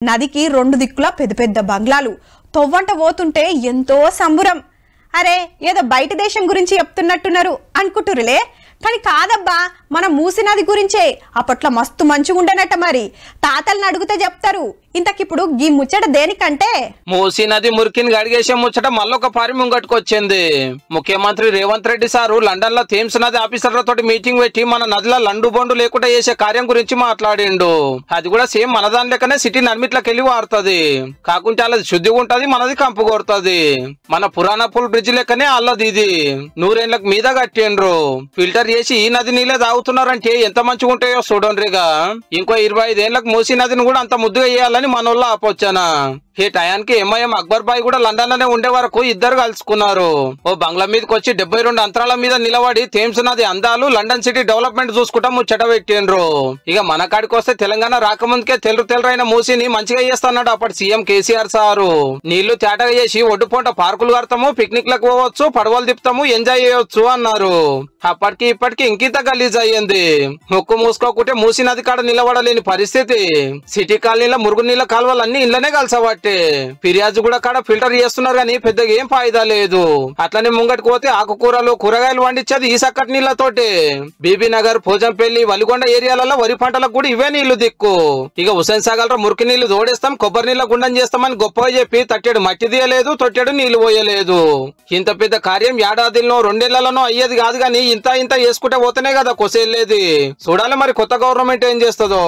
నదికి రెండు దిక్కులా పెద్ద పెద్ద బంగ్లాలు తొవ్వంట పోతుంటే ఎంతో సంబురం. అరే ఏదో బయట దేశం గురించి చెప్తున్నట్టున్నారు అనుకుంటురులే, కానీ కాదబ్బా, మన మూసి నది గురించే. అప్పట్లో మస్తు మంచిగుండనట. మరి తాతల్ని అడిగితే చెప్తారు. ఇంతకిప్పుడు గీ ముచ్చట దేనికంటే మూసీ నది మురికిని గడిగేసే ముచ్చట మళ్ళొక పారి ముంగట్టుకొచ్చింది. ముఖ్యమంత్రి రేవంత్ రెడ్డి సారు లండన్ లో థేమ్స్ నది ఆఫీసర్లతో మీటింగ్ పెట్టి మన నదిలో లండు బొండు లేకుండా చేసే కార్యం గురించి మాట్లాడిండు. అది కూడా సేమ్ మన దాని లెక్కనే సిటీ నడిమిట్లకి వెళ్ళి వాడుతుంది. కాకుంటే అలా శుద్ధిగా ఉంటది, మనది కంపు కొడుతుంది. మన పురాణ పుల్ బ్రిడ్జ్ లెక్కనే అల్లది. ఇది 100 ఏళ్లకు మీద కట్టిండ్రు. ఫిల్టర్ చేసి ఈ నది నీళ్ళే తాగుతున్నారంటే ఎంత మంచిగా ఉంటాయో చూడండిగా. ఇంకో 25 ఏళ్లకు మూసీ నదిని కూడా అంత ముద్దుగా చేయాలని మనోళ్ళు ఆపొచ్చానా. ఈ టయానికి ఎంఐఎం అక్బర్ బాయ్ కూడా లండన్ లోనే ఉండే వరకు ఇద్దరు కలుసుకున్నారు. ఓ బంగ్లా మీదకి వచ్చి 72 అంతరాల మీద నిలబడి థేమ్స్ నది అందాలు, లండన్ సిటీ డెవలప్మెంట్ చూసుకుంటా ముచ్చట పెట్టిండ్రు. ఇక మన కాడికి వస్తే తెలంగాణ రాకముందుకే తెల్లరైన మూసీని మంచిగా చేస్తాడు అప్పటి సీఎం కేసీఆర్ సారు. నీళ్లు తేటగా చేసి ఒడ్డు పొంట పార్కులు కడతాము, పిక్నిక్ లకు పోవచ్చు, పడవలు తిప్పుతాము, ఎంజాయ్ చేయవచ్చు అన్నారు. అప్పటికి ఇప్పటికి ఇంకింత గలీజ్ అయ్యింది. ముక్కు మూసుకోకుంటే మూసీ నది కాడ నిలబడలేని పరిస్థితి. సిటీ కాలనీలో మురుగునీళ్ళ కాలువలన్నీ ఇళ్లనే కలిసబట్టి ఫిర్యాదు కూడా కాడ ఫిల్టర్ చేస్తున్నారు కానీ పెద్దగా ఏం ఫాయిదా లేదు. అట్లనే ముంగటికి పోతే ఆకుకూరలు, కూరగాయలు వండించేది ఈ సక్కటి నీళ్లతోటి. బీబీ నగర్, పోజంపల్లి, వలిగొండ ఏరియాలలో వరి పంటలకు కూడా ఇవే నీళ్లు దిక్కు. ఇక హుసేన్ సాగర్ లో మురికి నీళ్లు తోడేస్తాం, కొబ్బరి నీళ్ళ గుండం చేస్తామని గొప్పగా చెప్పి తట్టెడు మట్టి తీయలేదు, తొట్టెడు నీళ్లు పోయలేదు. ఇంత పెద్ద కార్యం ఏడాదిలో 2 ఏళ్లలోనో అయ్యేది కాదు కానీ ఇంత చేసుకుంటే పోతేనే కదా కొసేళ్ళేది. చూడాలి మరి కొత్త గవర్నమెంట్ ఏం చేస్తుందో.